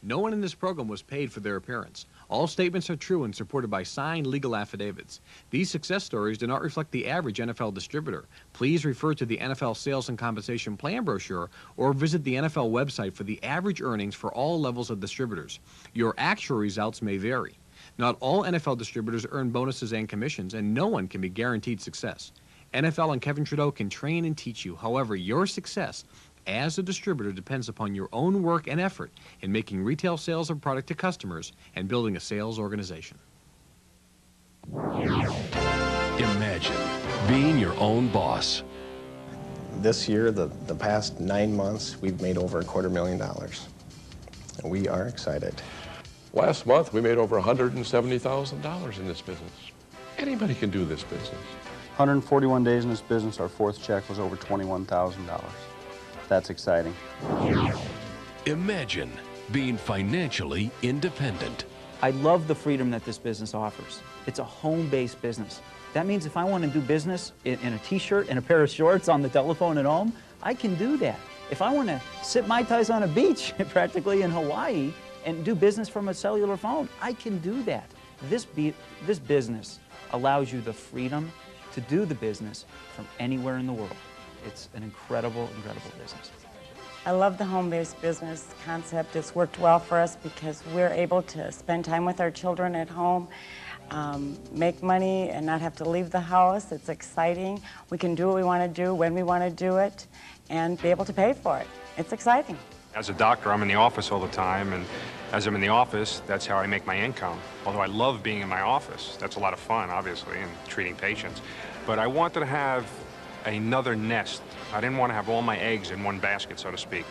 No one in this program was paid for their appearance. All statements are true and supported by signed legal affidavits. These success stories do not reflect the average NFL distributor. Please refer to the NFL Sales and Compensation Plan brochure or visit the NFL website for the average earnings for all levels of distributors. Your actual results may vary. Not all NFL distributors earn bonuses and commissions, and no one can be guaranteed success. NFL and Kevin Trudeau can train and teach you. However, your success as a distributor depends upon your own work and effort in making retail sales of product to customers and building a sales organization. Imagine being your own boss. This year, the past 9 months, we've made over $250,000. And we are excited. Last month, we made over $170,000 in this business. Anybody can do this business. 141 days in this business, our fourth check was over $21,000. That's exciting. Imagine being financially independent. I love the freedom that this business offers. It's a home-based business. That means if I want to do business in a t-shirt and a pair of shorts on the telephone at home, I can do that. If I want to sip Mai Tais on a beach, practically in Hawaii, and do business from a cellular phone, I can do that. This business allows you the freedom to do the business from anywhere in the world. It's an incredible, incredible business. I love the home-based business concept. It's worked well for us because we're able to spend time with our children at home, make money and not have to leave the house. It's exciting. We can do what we want to do when we want to do it and be able to pay for it. It's exciting. As a doctor, I'm in the office all the time, and as I'm in the office, that's how I make my income. Although I love being in my office. That's a lot of fun, obviously, and treating patients. But I wanted to have another nest. I didn't want to have all my eggs in one basket, so to speak.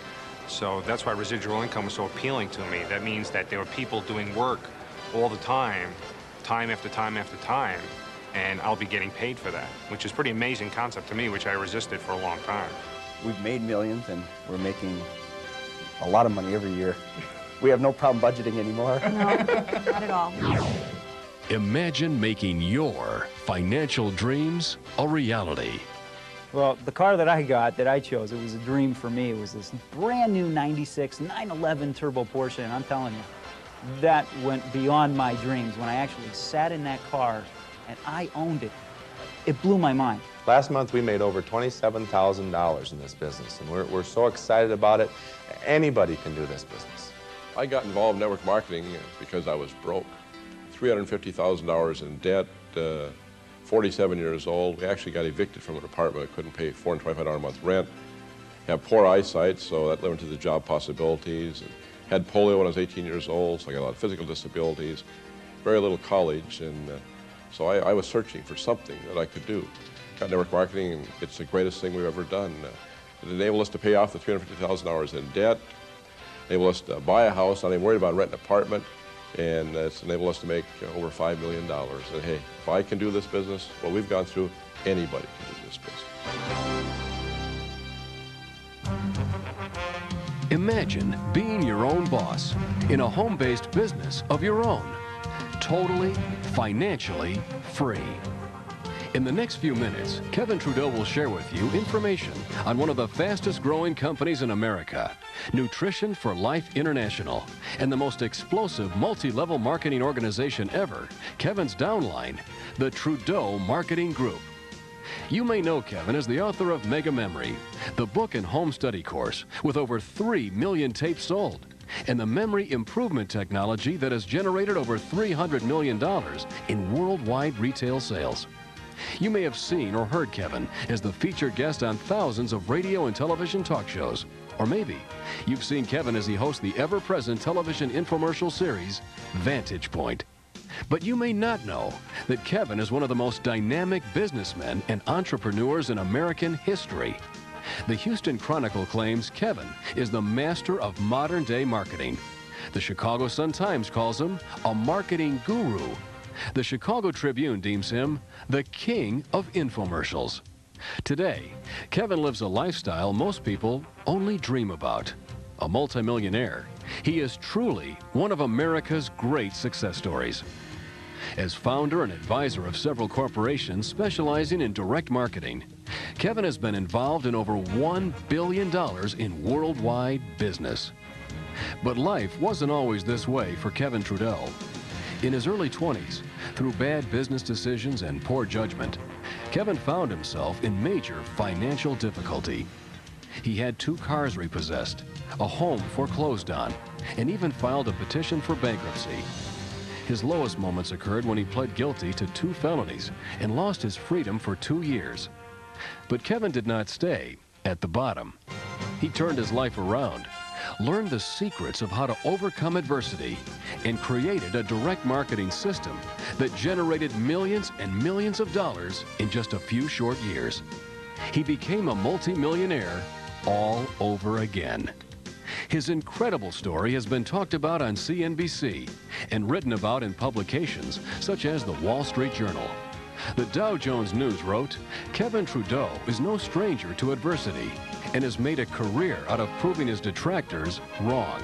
So that's why residual income was so appealing to me. That means that there were people doing work all the time after time after time, and I'll be getting paid for that, which is a pretty amazing concept to me, which I resisted for a long time. We've made millions, and we're making a lot of money every year. We have no problem budgeting anymore. No, not at all. Imagine making your financial dreams a reality. Well, the car that I got, that I chose, it was a dream for me. It was this brand new 96 911 turbo Porsche, and I'm telling you, that went beyond my dreams. When I actually sat in that car and I owned it, it blew my mind. Last month we made over $27,000 in this business, and we're so excited about it. Anybody can do this business. I got involved in network marketing because I was broke. $350,000 in debt, 47 years old. We actually got evicted from an apartment. I couldn't pay $425 a month rent. Had poor eyesight, so that limited the job possibilities. And had polio when I was 18 years old, so I got a lot of physical disabilities. Very little college, and so I was searching for something that I could do. Got network marketing, and it's the greatest thing we've ever done. It enabled us to pay off the $350,000 in debt, enabled us to buy a house, not even worried about renting an apartment, and it's enabled us to make over $5 million. And hey, if I can do this business, what we've gone through, anybody can do this business. Imagine being your own boss in a home-based business of your own, totally financially free. In the next few minutes, Kevin Trudeau will share with you information on one of the fastest growing companies in America, Nutrition for Life International, and the most explosive multi-level marketing organization ever, Kevin's downline, the Trudeau Marketing Group. You may know Kevin as the author of Mega Memory, the book and home study course with over 3 million tapes sold, and the memory improvement technology that has generated over $300 million in worldwide retail sales. You may have seen or heard Kevin as the featured guest on thousands of radio and television talk shows. Or maybe you've seen Kevin as he hosts the ever-present television infomercial series, Vantage Point. But you may not know that Kevin is one of the most dynamic businessmen and entrepreneurs in American history. The Houston Chronicle claims Kevin is the master of modern-day marketing. The Chicago Sun-Times calls him a marketing guru. The Chicago Tribune deems him the king of infomercials. Today, Kevin lives a lifestyle most people only dream about. A multimillionaire, he is truly one of America's great success stories. As founder and advisor of several corporations specializing in direct marketing, Kevin has been involved in over $1 billion in worldwide business. But life wasn't always this way for Kevin Trudeau. In his early 20s, through bad business decisions and poor judgment, Kevin found himself in major financial difficulty. He had 2 cars repossessed, a home foreclosed on, and even filed a petition for bankruptcy. His lowest moments occurred when he pled guilty to 2 felonies and lost his freedom for 2 years. But Kevin did not stay at the bottom. He turned his life around, learned the secrets of how to overcome adversity, and created a direct marketing system that generated millions and millions of dollars in just a few short years. He became a multi-millionaire all over again. His incredible story has been talked about on CNBC and written about in publications such as the Wall Street Journal. The Dow Jones News wrote, "Kevin Trudeau is no stranger to adversity and has made a career out of proving his detractors wrong."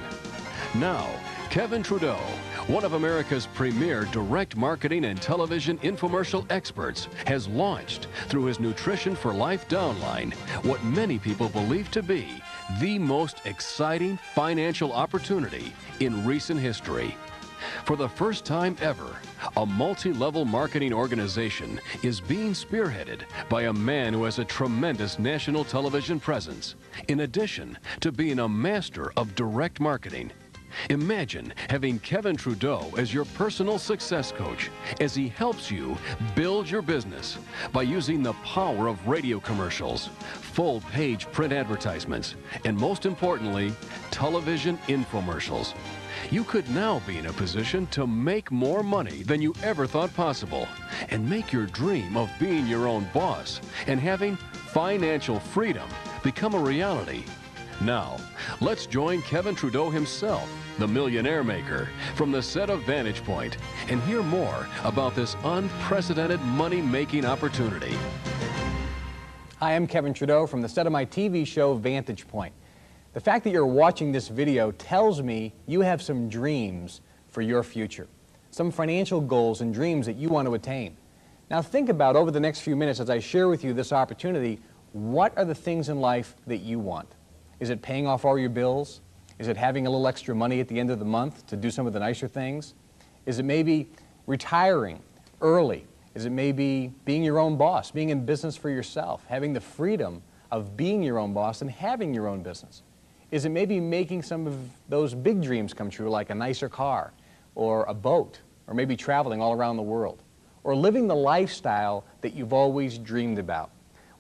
Now, Kevin Trudeau, one of America's premier direct marketing and television infomercial experts, has launched, through his Nutrition for Life downline, what many people believe to be the most exciting financial opportunity in recent history. For the first time ever, a multi-level marketing organization is being spearheaded by a man who has a tremendous national television presence, in addition to being a master of direct marketing. Imagine having Kevin Trudeau as your personal success coach as he helps you build your business by using the power of radio commercials, full-page print advertisements, and most importantly, television infomercials. You could now be in a position to make more money than you ever thought possible and make your dream of being your own boss and having financial freedom become a reality. Now, let's join Kevin Trudeau himself, the Millionaire Maker, from the set of Vantage Point and hear more about this unprecedented money-making opportunity. Hi, I'm Kevin Trudeau from the set of my TV show Vantage Point. The fact that you're watching this video tells me you have some dreams for your future, some financial goals and dreams that you want to attain. Now think about, over the next few minutes as I share with you this opportunity, what are the things in life that you want? Is it paying off all your bills? Is it having a little extra money at the end of the month to do some of the nicer things? Is it maybe retiring early? Is it maybe being your own boss, being in business for yourself, having the freedom of being your own boss and having your own business? Is it maybe making some of those big dreams come true, like a nicer car or a boat, or maybe traveling all around the world, or living the lifestyle that you've always dreamed about?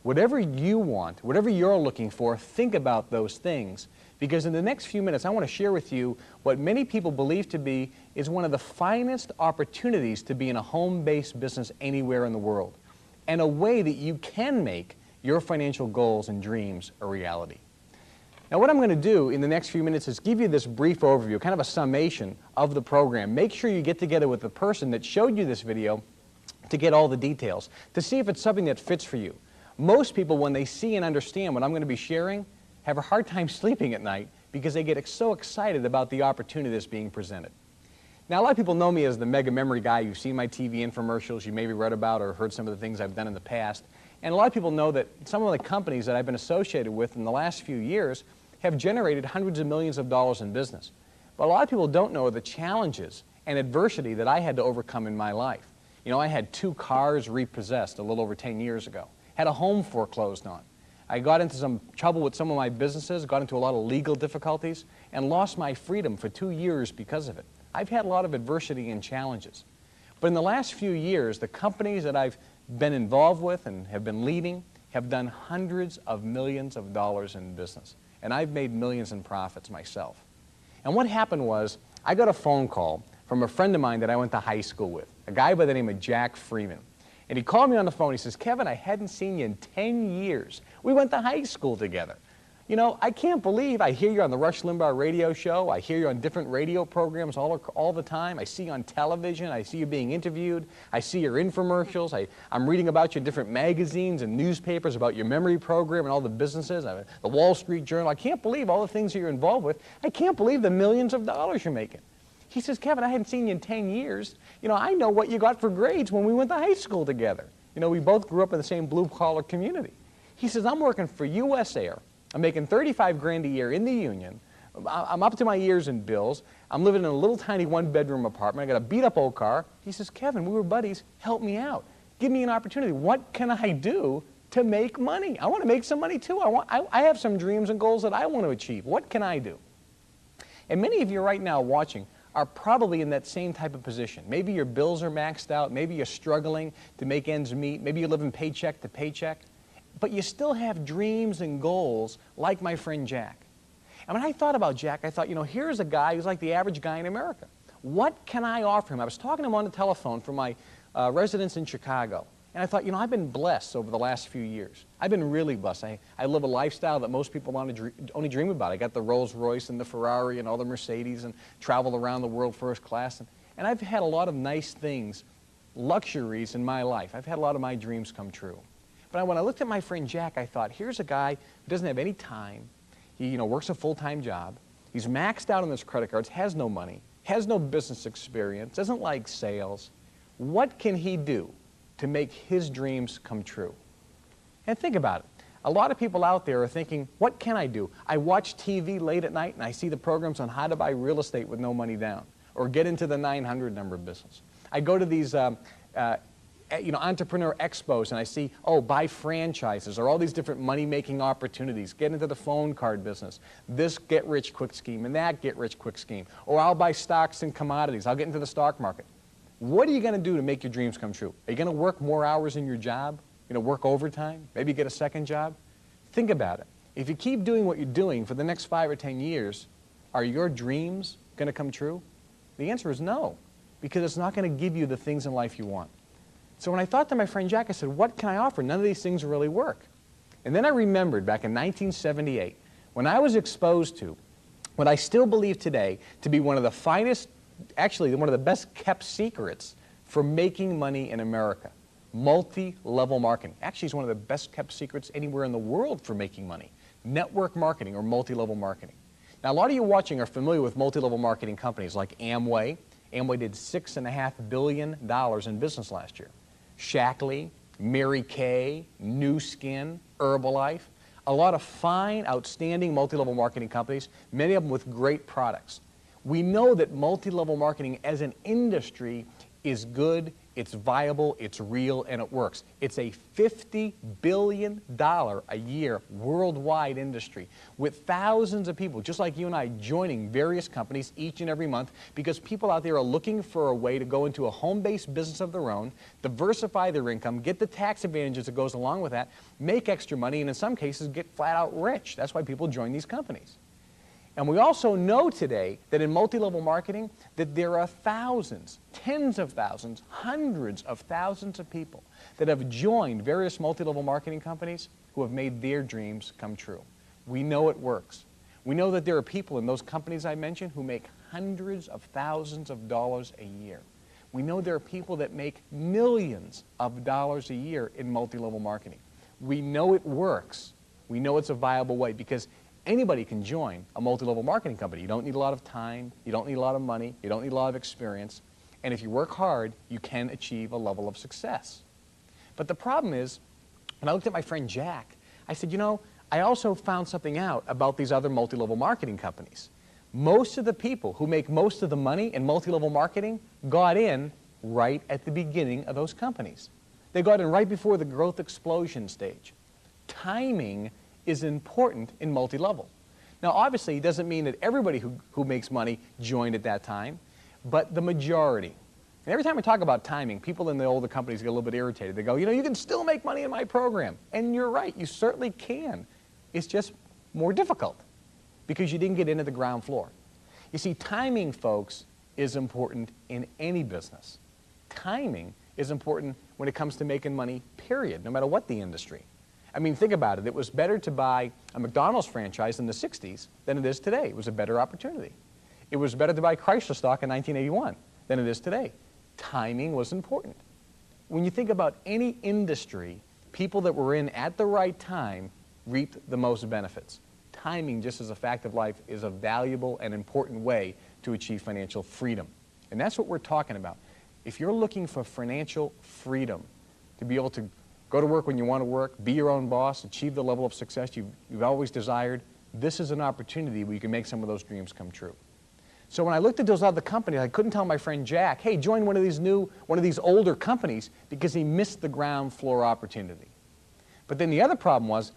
Whatever you want, whatever you're looking for, think about those things, because in the next few minutes I want to share with you what many people believe to be is one of the finest opportunities to be in a home-based business anywhere in the world, and a way that you can make your financial goals and dreams a reality. Now what I'm going to do in the next few minutes is give you this brief overview, kind of a summation of the program. Make sure you get together with the person that showed you this video to get all the details, to see if it's something that fits for you. Most people, when they see and understand what I'm going to be sharing, have a hard time sleeping at night because they get so excited about the opportunity that's being presented. Now, a lot of people know me as the mega memory guy. You've seen my TV infomercials, you maybe read about or heard some of the things I've done in the past. And a lot of people know that some of the companies that I've been associated with in the last few years have generated hundreds of millions of dollars in business. But a lot of people don't know the challenges and adversity that I had to overcome in my life. You know, I had 2 cars repossessed a little over 10 years ago. Had a home foreclosed on. I got into some trouble with some of my businesses, got into a lot of legal difficulties, and lost my freedom for 2 years because of it. I've had a lot of adversity and challenges. But in the last few years, the companies that I've been involved with and have been leading have done hundreds of millions of dollars in business. And I've made millions in profits myself. And what happened was, I got a phone call from a friend of mine that I went to high school with, a guy by the name of Jack Freeman. And he called me on the phone. He says, "Kevin, I hadn't seen you in 10 years. We went to high school together. You know, I can't believe I hear you on the Rush Limbaugh radio show. I hear you on different radio programs all the time. I see you on television. I see you being interviewed. I see your infomercials. I'm reading about you in different magazines and newspapers about your memory program and all the businesses, the Wall Street Journal. I can't believe all the things that you're involved with. I can't believe the millions of dollars you're making." He says, "Kevin, I hadn't seen you in 10 years. You know, I know what you got for grades when we went to high school together. You know, we both grew up in the same blue-collar community." He says, "I'm working for U.S. Air. I'm making $35 grand a year in the union, I'm up to my ears in bills. I'm living in a little tiny one-bedroom apartment. I got a beat-up old car. He says, Kevin, we were buddies. Help me out. Give me an opportunity. What can I do to make money? I want to make some money too. I have some dreams and goals that I want to achieve. What can I do? And many of you right now watching are probably in that same type of position. Maybe your bills are maxed out. Maybe you're struggling to make ends meet. Maybe you're living paycheck to paycheck. But you still have dreams and goals like my friend Jack. And when I thought about Jack, I thought, you know, here's a guy who's like the average guy in America. What can I offer him? I was talking to him on the telephone from my residence in Chicago. And I thought, you know, I've been blessed over the last few years. I've been really blessed. I live a lifestyle that most people only dream about. I got the Rolls Royce and the Ferrari and all the Mercedes and travel around the world first class. And I've had a lot of nice things, luxuries in my life. I've had a lot of my dreams come true. But when I looked at my friend Jack, I thought, here's a guy who doesn't have any time. He, you know, works a full-time job. He's maxed out on his credit cards, has no money, has no business experience, doesn't like sales. What can he do to make his dreams come true? And think about it. A lot of people out there are thinking, what can I do? I watch TV late at night and I see the programs on how to buy real estate with no money down or get into the 900 number business. I go to these you know, entrepreneur expos and I see, oh, buy franchises or all these different money-making opportunities, get into the phone card business, this get-rich-quick scheme and that get-rich-quick scheme, or I'll buy stocks and commodities, I'll get into the stock market. What are you going to do to make your dreams come true? Are you going to work more hours in your job? You know, work overtime? Maybe get a second job? Think about it. If you keep doing what you're doing for the next 5 or 10 years, are your dreams going to come true? The answer is no, because it's not going to give you the things in life you want. So when I thought to my friend Jack, I said, what can I offer? None of these things really work. And then I remembered back in 1978, when I was exposed to what I still believe today to be one of the finest, actually one of the best kept secrets for making money in America, multi-level marketing. Actually, it's one of the best kept secrets anywhere in the world for making money, network marketing or multi-level marketing. Now, a lot of you watching are familiar with multi-level marketing companies like Amway. Amway did $6.5 billion in business last year. Shackley, Mary Kay, New Skin, Herbalife, a lot of fine, outstanding multi-level marketing companies, many of them with great products. We know that multi-level marketing as an industry is good, it's viable, it's real, and it works. It's a $50 billion a year worldwide industry with thousands of people, just like you and I, joining various companies each and every month because people out there are looking for a way to go into a home-based business of their own, diversify their income, get the tax advantages that goes along with that, make extra money, and in some cases get flat out rich. That's why people join these companies. And we also know today that in multi-level marketing that there are thousands, tens of thousands, hundreds of thousands of people that have joined various multi-level marketing companies who have made their dreams come true. We know it works. We know that there are people in those companies I mentioned who make hundreds of thousands of dollars a year. We know there are people that make millions of dollars a year in multi-level marketing. We know it works. We know it's a viable way because anybody can join a multi-level marketing company. You don't need a lot of time, you don't need a lot of money, you don't need a lot of experience, and if you work hard, you can achieve a level of success. But the problem is, when I looked at my friend Jack, I said, you know, I also found something out about these other multi-level marketing companies. Most of the people who make most of the money in multi-level marketing got in right at the beginning of those companies. They got in right before the growth explosion stage. Timing is important in multi-level. Now, obviously, it doesn't mean that everybody who makes money joined at that time, but the majority. And every time I talk about timing, people in the older companies get a little bit irritated. They go, you know, you can still make money in my program. And you're right, you certainly can. It's just more difficult because you didn't get into the ground floor. You see, timing, folks, is important in any business. Timing is important when it comes to making money, period, no matter what the industry. I mean, think about it. It was better to buy a McDonald's franchise in the 60s than it is today. It was a better opportunity. It was better to buy Chrysler stock in 1981 than it is today. Timing was important. When you think about any industry, people that were in at the right time reaped the most benefits. Timing, just as a fact of life, is a valuable and important way to achieve financial freedom. And that's what we're talking about. If you're looking for financial freedom, to be able to go to work when you want to work, be your own boss, achieve the level of success you've always desired, this is an opportunity where you can make some of those dreams come true. So when I looked at those other companies, I couldn't tell my friend Jack, hey, join one of these older companies, because he missed the ground floor opportunity. But then the other problem was,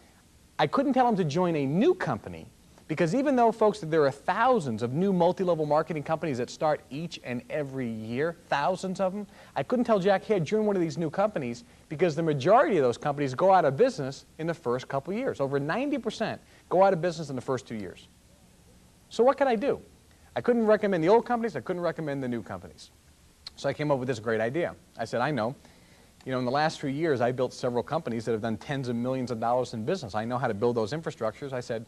I couldn't tell him to join a new company, because even though, folks, that there are thousands of new multi-level marketing companies that start each and every year, thousands of them, I couldn't tell Jack, hey, join one of these new companies, because the majority of those companies go out of business in the first couple of years. Over 90% go out of business in the first 2 years. So what could I do? I couldn't recommend the old companies, I couldn't recommend the new companies. So I came up with this great idea. I said, I know, in the last few years, I built several companies that have done tens of millions of dollars in business. I know how to build those infrastructures. I said,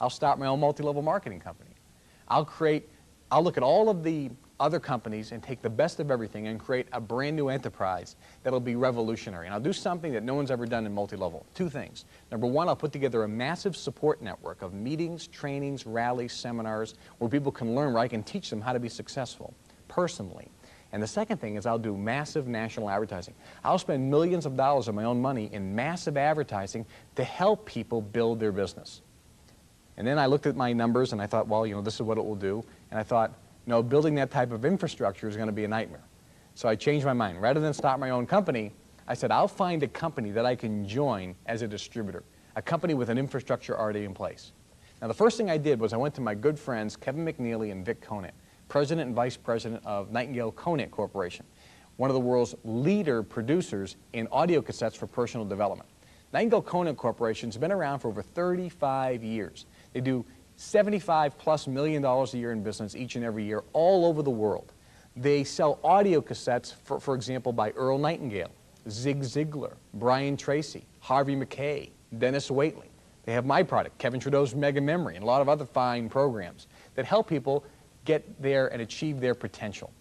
I'll start my own multi-level marketing company. I'll look at all of the other companies and take the best of everything and create a brand new enterprise that'll be revolutionary. And I'll do something that no one's ever done in multi-level. Two things. Number one, I'll put together a massive support network of meetings, trainings, rallies, seminars, where people can learn, where I can teach them how to be successful personally. And the second thing is I'll do massive national advertising. I'll spend millions of dollars of my own money in massive advertising to help people build their business. And then I looked at my numbers and I thought, well, this is what it will do. And I thought, building that type of infrastructure is going to be a nightmare. So I changed my mind. Rather than start my own company, I said, I'll find a company that I can join as a distributor, a company with an infrastructure already in place. Now, the first thing I did was I went to my good friends, Kevin McNeely and Vic Conant, President and Vice President of Nightingale Conant Corporation, one of the world's leader producers in audio cassettes for personal development. Nightingale Conant Corporation has been around for over 35 years. They do $75+ million a year in business each and every year all over the world. They sell audio cassettes, for example, by Earl Nightingale, Zig Ziglar, Brian Tracy, Harvey Mackay, Dennis Waitley. They have my product, Kevin Trudeau's Mega Memory, and a lot of other fine programs that help people get there and achieve their potential.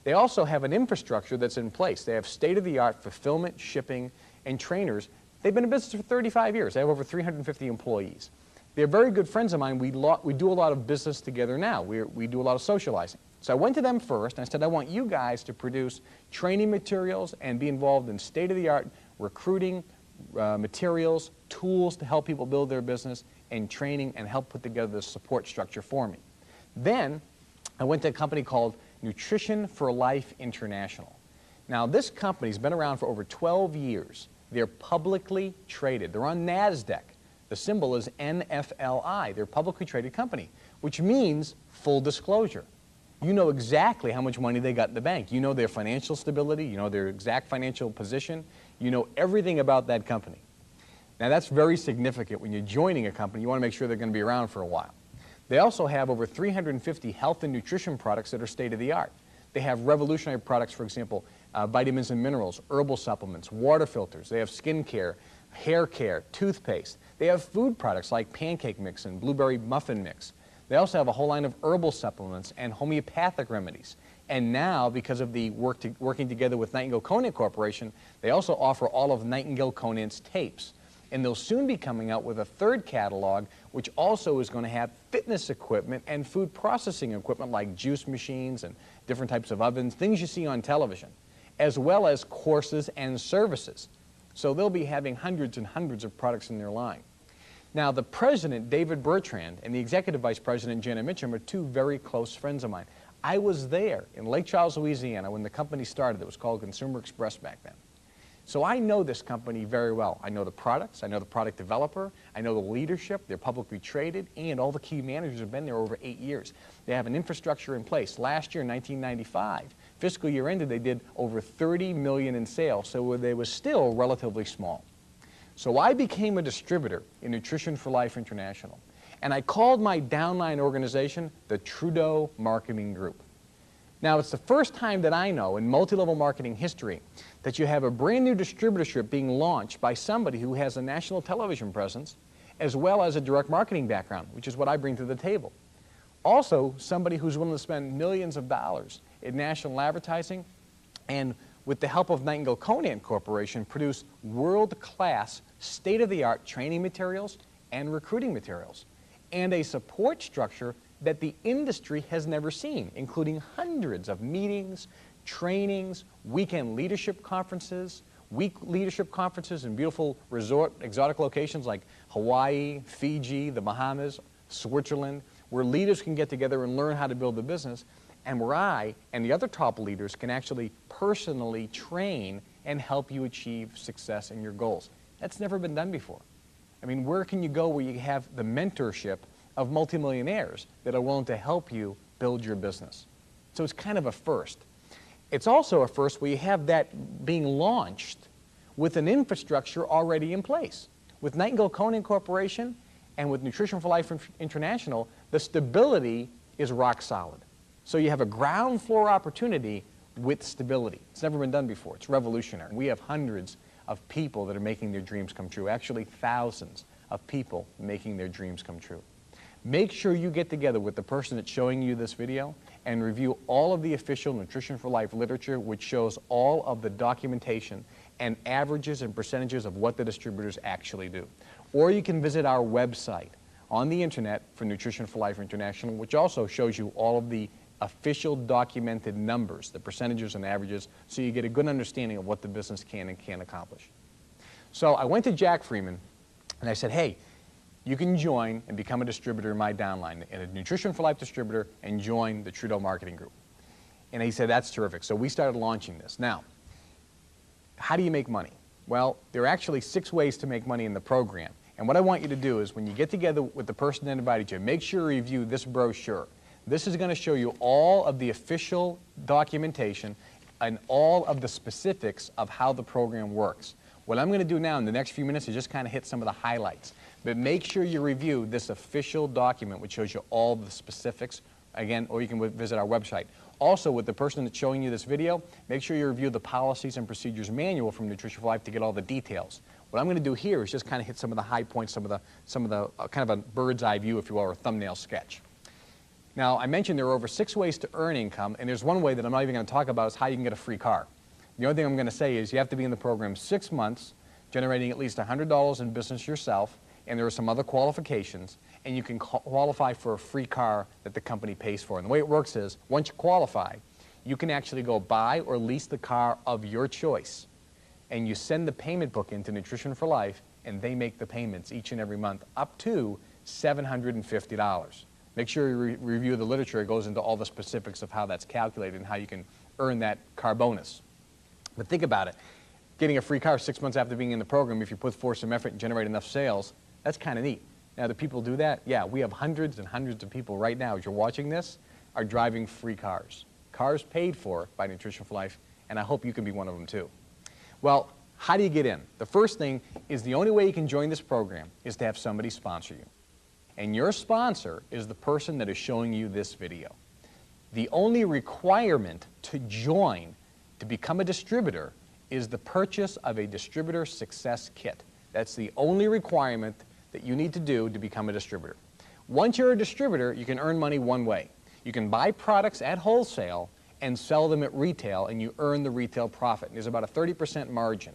They also have an infrastructure that's in place. They have state-of-the-art fulfillment, shipping, and trainers. They've been in business for 35 years. They have over 350 employees. They're very good friends of mine. We do a lot of business together now. We do a lot of socializing. So I went to them first and I said, I want you guys to produce training materials and be involved in state-of-the-art recruiting materials, tools to help people build their business, and training, and help put together the support structure for me. Then I went to a company called Nutrition for Life International. Now, this company's been around for over 12 years. They're publicly traded. They're on NASDAQ. The symbol is NFLI. They're a publicly traded company, which means full disclosure. You know exactly how much money they got in the bank. You know their financial stability. You know their exact financial position. You know everything about that company. Now, that's very significant. When you're joining a company, you want to make sure they're going to be around for a while. They also have over 350 health and nutrition products that are state-of-the-art. They have revolutionary products, for example, vitamins and minerals, herbal supplements, water filters. They have skin care, hair care, toothpaste. They have food products like pancake mix and blueberry muffin mix. They also have a whole line of herbal supplements and homeopathic remedies. And now, because of the working together with Nightingale Conant Corporation, they also offer all of Nightingale Conant's tapes. And they'll soon be coming out with a third catalog, which also is going to have fitness equipment and food processing equipment like juice machines and different types of ovens, things you see on television, as well as courses and services. So they'll be having hundreds and hundreds of products in their line. Now, the president, David Bertrand, and the executive vice president, Jenna Mitchum, are two very close friends of mine. I was there in Lake Charles, Louisiana, when the company started. It was called Consumer Express back then. So I know this company very well. I know the products, I know the product developer, I know the leadership, they're publicly traded, and all the key managers have been there over 8 years. They have an infrastructure in place. Last year, in 1995, fiscal year ended, they did over $30 million in sales, so they were still relatively small. So I became a distributor in Nutrition for Life International, and I called my downline organization the Trudeau Marketing Group. Now, it's the first time that I know in multi-level marketing history that you have a brand new distributorship being launched by somebody who has a national television presence as well as a direct marketing background, which is what I bring to the table. Also, somebody who's willing to spend millions of dollars in national advertising and, with the help of Nightingale Conant Corporation, produce world-class, state-of-the-art training materials and recruiting materials, and a support structure that the industry has never seen, including hundreds of meetings, trainings, weekend leadership conferences, week leadership conferences in beautiful resort, exotic locations like Hawaii, Fiji, the Bahamas, Switzerland, where leaders can get together and learn how to build a business, and where I and the other top leaders can actually personally train and help you achieve success in your goals. That's never been done before. I mean, where can you go where you have the mentorship of multimillionaires that are willing to help you build your business? So it's kind of a first. It's also a first where you have that being launched with an infrastructure already in place. With Nightingale Conant Corporation and with Nutrition for Life International, the stability is rock solid. So you have a ground floor opportunity with stability. It's never been done before. It's revolutionary. We have hundreds of people that are making their dreams come true, actually thousands of people making their dreams come true. Make sure you get together with the person that's showing you this video and review all of the official Nutrition for Life literature, which shows all of the documentation and averages and percentages of what the distributors actually do. Or you can visit our website on the internet for Nutrition for Life International, which also shows you all of the official documented numbers, the percentages and averages, so you get a good understanding of what the business can and can't accomplish. So I went to Jack Freeman and I said, hey, you can join and become a distributor in my downline, a Nutrition for Life distributor, and join the Trudeau Marketing Group. And he said, that's terrific. So we started launching this. Now, how do you make money? Well, there are actually 6 ways to make money in the program. And what I want you to do is when you get together with the person that invited you, make sure you review this brochure. This is going to show you all of the official documentation and all of the specifics of how the program works. What I'm going to do now in the next few minutes is just kind of hit some of the highlights. But make sure you review this official document which shows you all the specifics, again, or you can visit our website. Also, with the person that's showing you this video, make sure you review the Policies and Procedures Manual from Nutrition for Life to get all the details. What I'm going to do here is just kind of hit some of the high points, some of the kind of a bird's eye view, if you will, or a thumbnail sketch. Now, I mentioned there are over 6 ways to earn income, and there's one way that I'm not even going to talk about is how you can get a free car. The only thing I'm going to say is you have to be in the program 6 months, generating at least $100 in business yourself, and there are some other qualifications, and you can qualify for a free car that the company pays for. And the way it works is, once you qualify, you can actually go buy or lease the car of your choice, and you send the payment book into Nutrition for Life, and they make the payments each and every month up to $750. Make sure you review the literature. It goes into all the specifics of how that's calculated and how you can earn that car bonus. But think about it. Getting a free car 6 months after being in the program, if you put forth some effort and generate enough sales, that's kind of neat. Now, do people do that? Yeah, we have hundreds and hundreds of people right now, as you're watching this, are driving free cars. Cars paid for by Nutrition for Life, and I hope you can be one of them too. Well, how do you get in? The first thing is the only way you can join this program is to have somebody sponsor you. And your sponsor is the person that is showing you this video. The only requirement to join, to become a distributor, is the purchase of a distributor success kit. That's the only requirement that you need to do to become a distributor. Once you're a distributor, you can earn money one way. You can buy products at wholesale and sell them at retail, and you earn the retail profit. There's about a 30% margin.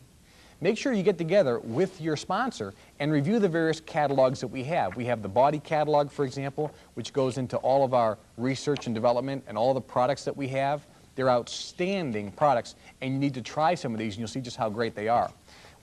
Make sure you get together with your sponsor and review the various catalogs that we have. We have the body catalog, for example, which goes into all of our research and development and all the products that we have. They're outstanding products, and you need to try some of these, and you'll see just how great they are.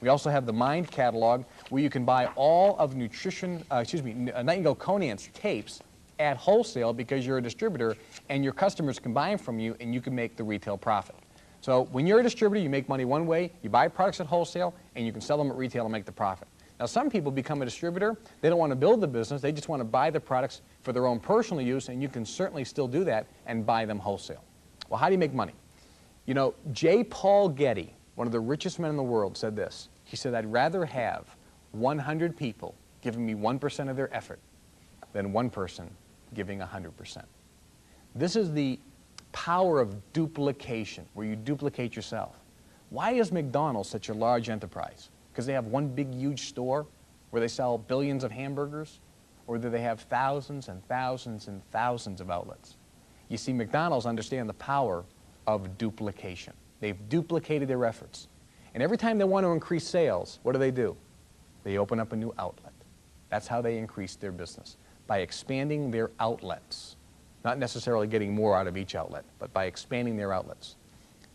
We also have the Mind catalog, where you can buy all of Nightingale Conant's tapes at wholesale because you're a distributor, and your customers can buy them from you, and you can make the retail profit. So when you're a distributor, you make money one way. You buy products at wholesale, and you can sell them at retail and make the profit. Now, some people become a distributor. They don't want to build the business. They just want to buy the products for their own personal use, and you can certainly still do that and buy them wholesale. Well, how do you make money? You know, J. Paul Getty, one of the richest men in the world, said this. He said, I'd rather have 100 people giving me 1% of their effort than one person giving 100%. This is the power of duplication, where you duplicate yourself. Why is McDonald's such a large enterprise? Because they have one big, huge store where they sell billions of hamburgers? Or do they have thousands and thousands and thousands of outlets? You see, McDonald's understand the power of duplication. They've duplicated their efforts. And every time they want to increase sales, what do? They open up a new outlet. That's how they increase their business, by expanding their outlets. Not necessarily getting more out of each outlet, but by expanding their outlets.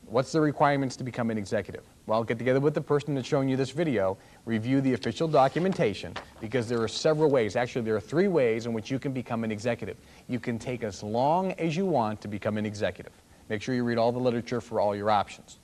What's the requirements to become an executive? Well, get together with the person that's showing you this video, review the official documentation, because there are several ways. Actually, there are 3 ways in which you can become an executive. You can take as long as you want to become an executive. Make sure you read all the literature for all your options.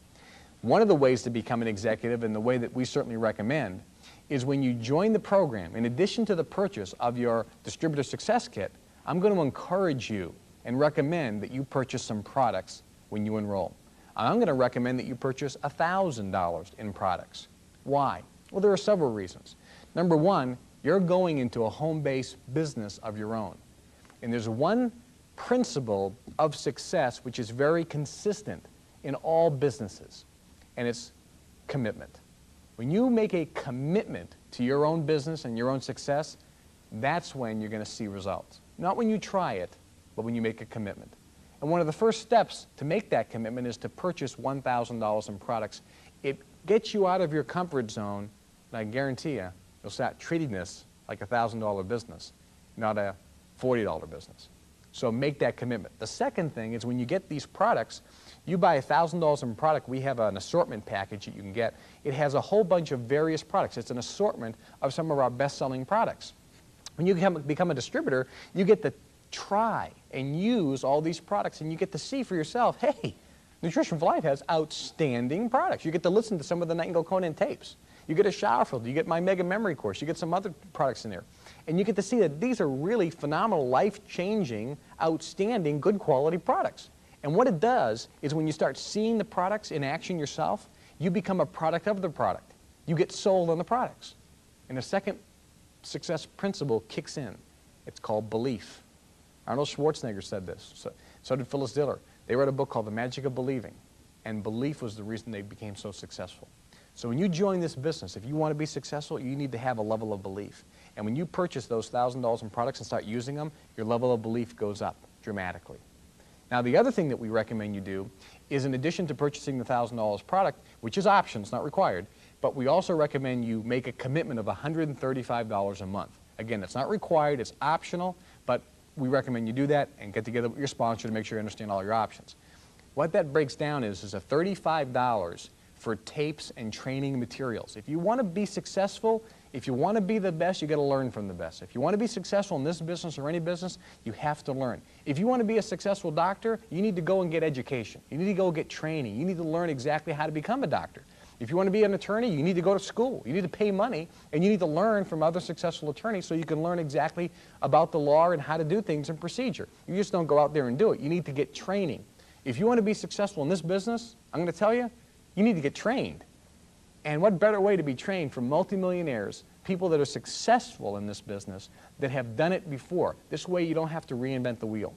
One of the ways to become an executive, and the way that we certainly recommend, is when you join the program, in addition to the purchase of your Distributor Success Kit, I'm going to encourage you and recommend that you purchase some products when you enroll. I'm going to recommend that you purchase $1,000 in products. Why? Well, there are several reasons. Number one, you're going into a home-based business of your own. And there's one principle of success which is very consistent in all businesses, and it's commitment. When you make a commitment to your own business and your own success, that's when you're going to see results. Not when you try it, but when you make a commitment. And one of the first steps to make that commitment is to purchase $1,000 in products. It gets you out of your comfort zone, and I guarantee you, you'll start treating this like a $1,000 business, not a $40 business. So make that commitment. The second thing is when you get these products, you buy $1,000 in product, we have an assortment package that you can get. It has a whole bunch of various products. It's an assortment of some of our best-selling products. When you become a distributor, you get to try and use all these products, and you get to see for yourself, hey, Nutrition for Life has outstanding products. You get to listen to some of the Nightingale Conan tapes. You get a shower filter, you get my Mega Memory course, you get some other products in there. And you get to see that these are really phenomenal, life-changing, outstanding, good quality products. And what it does is when you start seeing the products in action yourself, you become a product of the product. You get sold on the products. And the second success principle kicks in. It's called belief. Arnold Schwarzenegger said this. So did Phyllis Diller. They wrote a book called The Magic of Believing. And belief was the reason they became so successful. So when you join this business, if you want to be successful, you need to have a level of belief. And when you purchase those $1,000 in products and start using them, your level of belief goes up dramatically. Now, the other thing that we recommend you do is, in addition to purchasing the $1,000 product, which is optional, it's not required, but we also recommend you make a commitment of $135 a month. Again, it's not required, it's optional, but we recommend you do that and get together with your sponsor to make sure you understand all your options. What that breaks down is a $35 for tapes and training materials. If you want to be successful, if you want to be the best, you got to learn from the best. If you want to be successful in this business or any business, you have to learn. If you want to be a successful doctor, you need to go and get education. You need to go get training. You need to learn exactly how to become a doctor. If you want to be an attorney, you need to go to school. You need to pay money, and you need to learn from other successful attorneys so you can learn exactly about the law and how to do things and procedure. You just don't go out there and do it. You need to get training. If you want to be successful in this business, I'm going to tell you, you need to get trained. And what better way to be trained from multimillionaires, people that are successful in this business, that have done it before. This way you don't have to reinvent the wheel.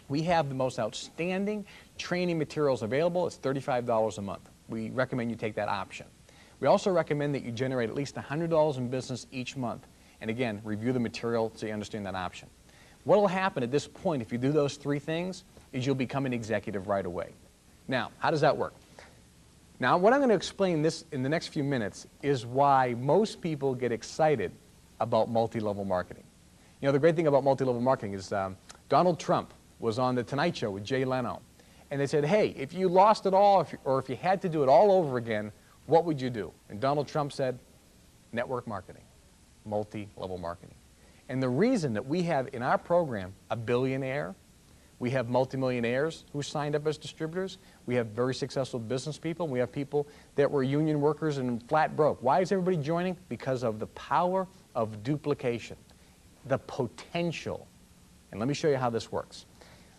We have the most outstanding training materials available. It's $35 a month. We recommend you take that option. We also recommend that you generate at least $100 in business each month. And again, review the material so you understand that option. What will happen at this point if you do those 3 things is you'll become an executive right away. Now, how does that work? Now, what I'm going to explain this in the next few minutes is why most people get excited about multi-level marketing. You know, the great thing about multi-level marketing is Donald Trump was on The Tonight Show with Jay Leno. And they said, hey, if you lost it all, or if you had to do it all over again, what would you do? And Donald Trump said, network marketing, multi-level marketing. And the reason that we have in our program a billionaire, we have multimillionaires who signed up as distributors, we have very successful business people, we have people that were union workers and flat broke. Why is everybody joining? Because of the power of duplication, the potential. And let me show you how this works.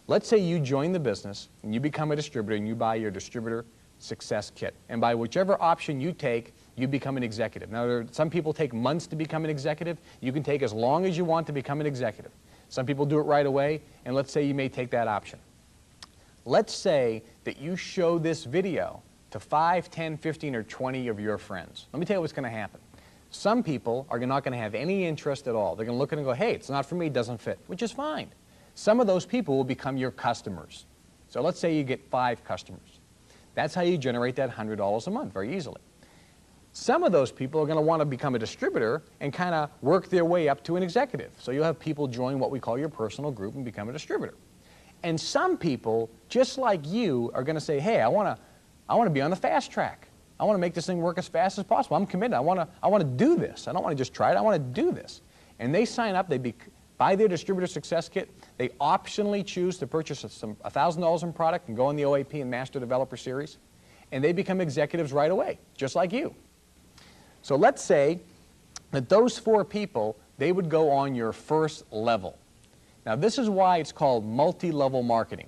Let's say you join the business and you become a distributor and you buy your Distributor Success Kit. And by whichever option you take, you become an executive. Now, some people take months to become an executive. You can take as long as you want to become an executive. Some people do it right away, and let's say you may take that option. Let's say that you show this video to 5, 10, 15, or 20 of your friends. Let me tell you what's going to happen. Some people are not going to have any interest at all. They're going to look at it and go, hey, it's not for me, it doesn't fit, which is fine. Some of those people will become your customers. So let's say you get 5 customers. That's how you generate that $100 a month very easily. Some of those people are going to want to become a distributor and kind of work their way up to an executive. So you'll have people join what we call your personal group and become a distributor. And some people, just like you, are going to say, hey, I want to be on the fast track. I want to make this thing work as fast as possible. I'm committed. I want to do this. I don't want to just try it. I want to do this. And they sign up. They buy their distributor success kit. They optionally choose to purchase $1,000 in product and go in the OAP and Master Developer Series. And they become executives right away, just like you. So let's say that those 4 people, they would go on your first level. Now, this is why it's called multi-level marketing.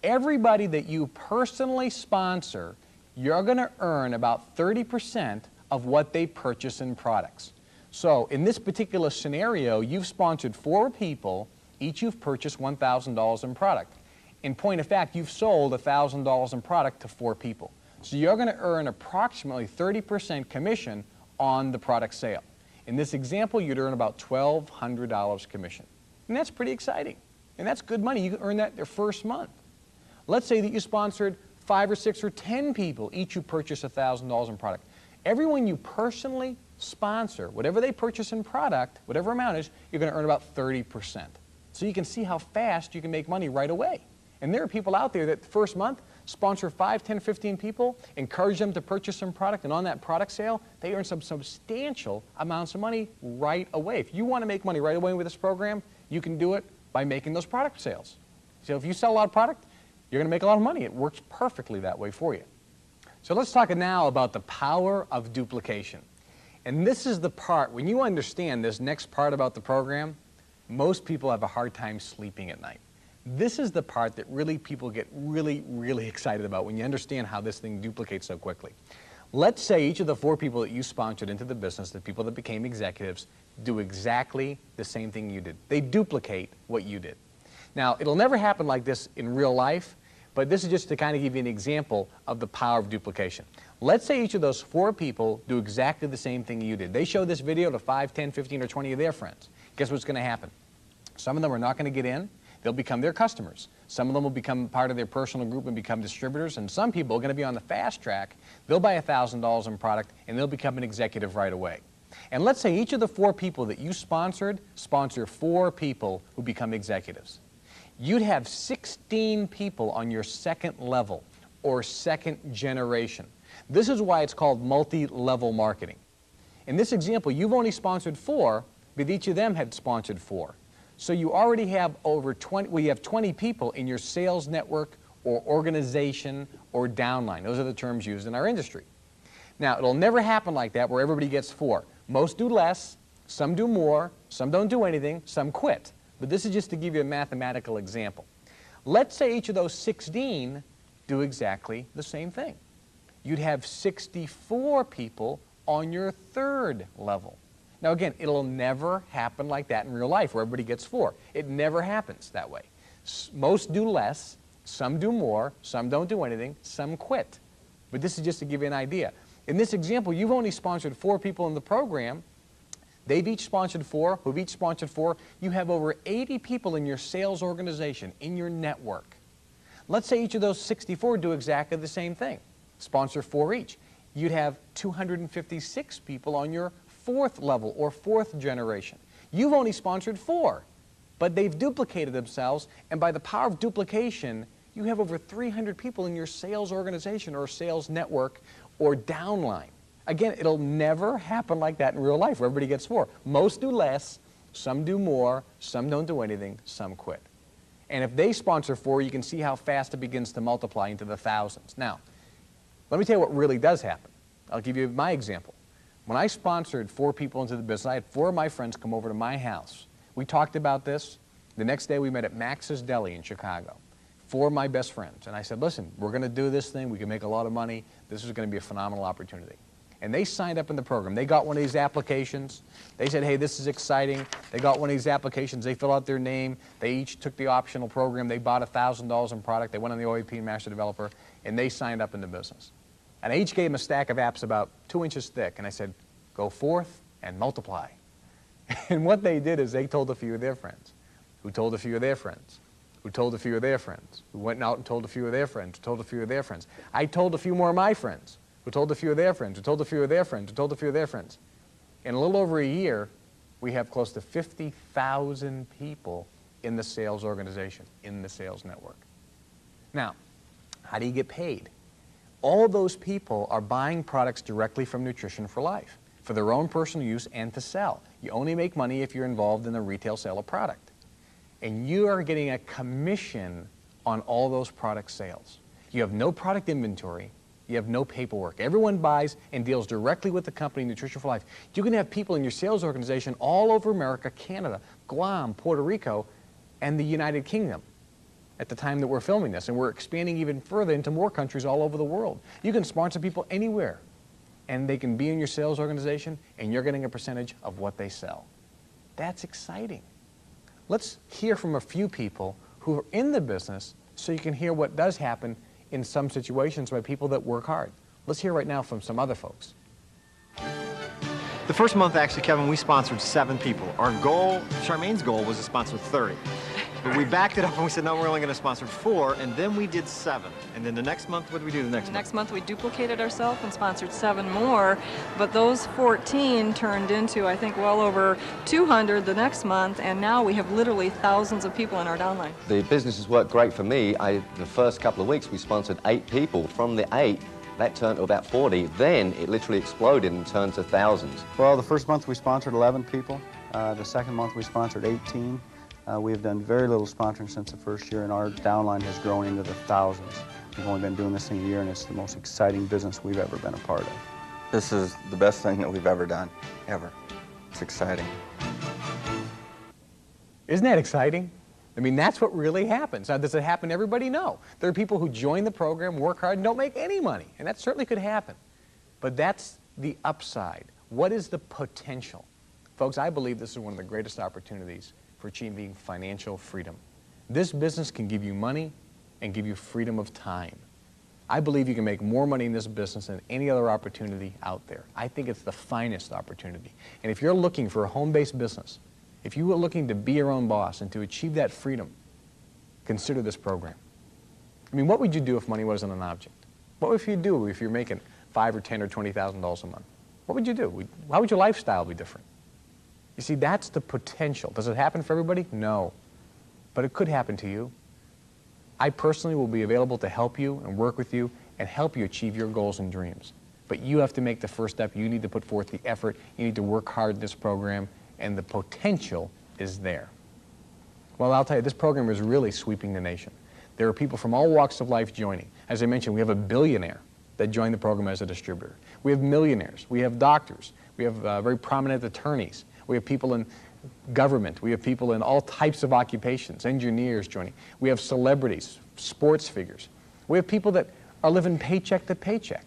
Everybody that you personally sponsor, you're going to earn about 30% of what they purchase in products. So in this particular scenario, you've sponsored 4 people, each you've purchased $1,000 in product. In point of fact, you've sold $1,000 in product to 4 people. So you're going to earn approximately 30% commission on the product sale. In this example, you'd earn about $1,200 commission. And that's pretty exciting. And that's good money. You can earn that their first month. Let's say that you sponsored 5 or 6 or 10 people, each who purchase $1,000 in product. Everyone you personally sponsor, whatever they purchase in product, whatever amount is, you're going to earn about 30%. So you can see how fast you can make money right away. And there are people out there that the first month sponsor 5, 10, 15 people, encourage them to purchase some product, and on that product sale, they earn some substantial amounts of money right away. If you want to make money right away with this program, you can do it by making those product sales. So if you sell a lot of product, you're going to make a lot of money. It works perfectly that way for you. So let's talk now about the power of duplication. And this is the part, when you understand this next part about the program, most people have a hard time sleeping at night. This is the part that really people get really excited about when you understand how this thing duplicates so quickly. Let's say each of the 4 people that you sponsored into the business, the people that became executives, do exactly the same thing you did. They duplicate what you did. Now, it'll never happen like this in real life, but this is just to kind of give you an example of the power of duplication. Let's say each of those 4 people do exactly the same thing you did. They show this video to 5, 10, 15, or 20 of their friends. Guess what's going to happen? Some of them are not going to get in. They'll become their customers. Some of them will become part of their personal group and become distributors, and some people are going to be on the fast track. They'll buy $1,000 in product, and they'll become an executive right away. And let's say each of the 4 people that you sponsored sponsor 4 people who become executives. You'd have 16 people on your second level or second generation. This is why it's called multi-level marketing. In this example, you've only sponsored 4, but each of them had sponsored 4. So you already have over 20, well, you have 20 people in your sales network or organization or downline. Those are the terms used in our industry. Now, it'll never happen like that where everybody gets 4. Most do less, some do more, some don't do anything, some quit. But this is just to give you a mathematical example. Let's say each of those 16 do exactly the same thing. You'd have 64 people on your third level. Now again, it'll never happen like that in real life where everybody gets 4. It never happens that way. Most do less, some do more, some don't do anything, some quit. But this is just to give you an idea. In this example, you've only sponsored 4 people in the program. They've each sponsored 4, who've each sponsored 4. You have over 80 people in your sales organization, in your network. Let's say each of those 64 do exactly the same thing. Sponsor 4 each. You'd have 256 people on your 4th level or 4th generation. You've only sponsored 4, but they've duplicated themselves, and by the power of duplication, you have over 300 people in your sales organization or sales network or downline. Again, it'll never happen like that in real life where everybody gets 4. Most do less, some do more, some don't do anything, some quit. And if they sponsor 4, you can see how fast it begins to multiply into the thousands. Now, let me tell you what really does happen. I'll give you my example. When I sponsored 4 people into the business, I had 4 of my friends come over to my house. We talked about this. The next day we met at Max's Deli in Chicago. 4 of my best friends. And I said, listen, we're going to do this thing. We can make a lot of money. This is going to be a phenomenal opportunity. And they signed up in the program. They got one of these applications. They said, hey, this is exciting. They got one of these applications. They fill out their name. They each took the optional program. They bought $1,000 in product. They went on the OAP and Master Developer, and they signed up in the business. And I each gave them a stack of apps about 2 inches thick. And I said, go forth and multiply. And what they did is they told a few of their friends, who told a few of their friends, who told a few of their friends, who went out and told a few of their friends, who told a few of their friends. I told a few more of my friends, who told a few of their friends, who told a few of their friends, who told a few of their friends. In a little over a year, we have close to 50,000 people in the sales organization, in the sales network. Now, how do you get paid? All those people are buying products directly from Nutrition for Life for their own personal use and to sell. You only make money if you're involved in the retail sale of product. And you are getting a commission on all those product sales. You have no product inventory. You have no paperwork. Everyone buys and deals directly with the company Nutrition for Life. You can have people in your sales organization all over America, Canada, Guam, Puerto Rico, and the United Kingdom at the time that we're filming this. And we're expanding even further into more countries all over the world. You can sponsor people anywhere, and they can be in your sales organization, and you're getting a percentage of what they sell. That's exciting. Let's hear from a few people who are in the business so you can hear what does happen in some situations by people that work hard. Let's hear right now from some other folks. The first month, actually, Kevin, we sponsored 7 people. Our goal, Charmaine's goal, was to sponsor 30. But we backed it up and we said, no, we're only going to sponsor 4, and then we did 7. And then the next month, what did we do the next month? Next month, we duplicated ourselves and sponsored 7 more, but those 14 turned into, I think, well over 200 the next month, and now we have literally thousands of people in our downline. The business has worked great for me. The first couple of weeks, we sponsored 8 people. From the 8, that turned to about 40. Then it literally exploded and turned to thousands. Well, the first month we sponsored 11 people. The second month we sponsored 18. We have done very little sponsoring since the first year, and our downline has grown into the thousands. We've only been doing this thing a year, and it's the most exciting business we've ever been a part of. This is the best thing that we've ever done, ever. It's exciting. Isn't that exciting? I mean, that's what really happens. Now, does it happen to everybody? No. There are people who join the program, work hard, and don't make any money, and that certainly could happen. But that's the upside. What is the potential? Folks, I believe this is one of the greatest opportunities for achieving financial freedom. This business can give you money and give you freedom of time. I believe you can make more money in this business than any other opportunity out there. I think it's the finest opportunity. And if you're looking for a home-based business, if you were looking to be your own boss and to achieve that freedom, consider this program. I mean, what would you do if money wasn't an object? What would you do if you're making $5,000 or $10,000 or $20,000 a month? What would you do? How would your lifestyle be different? You see, that's the potential. Does it happen for everybody? No. But it could happen to you. I personally will be available to help you and work with you and help you achieve your goals and dreams. But you have to make the first step. You need to put forth the effort. You need to work hard in this program, and the potential is there. Well, I'll tell you, this program is really sweeping the nation. There are people from all walks of life joining. As I mentioned, we have a billionaire that joined the program as a distributor. We have millionaires. We have doctors. We have very prominent attorneys. We have people in government. We have people in all types of occupations, engineers joining. We have celebrities, sports figures. We have people that are living paycheck to paycheck.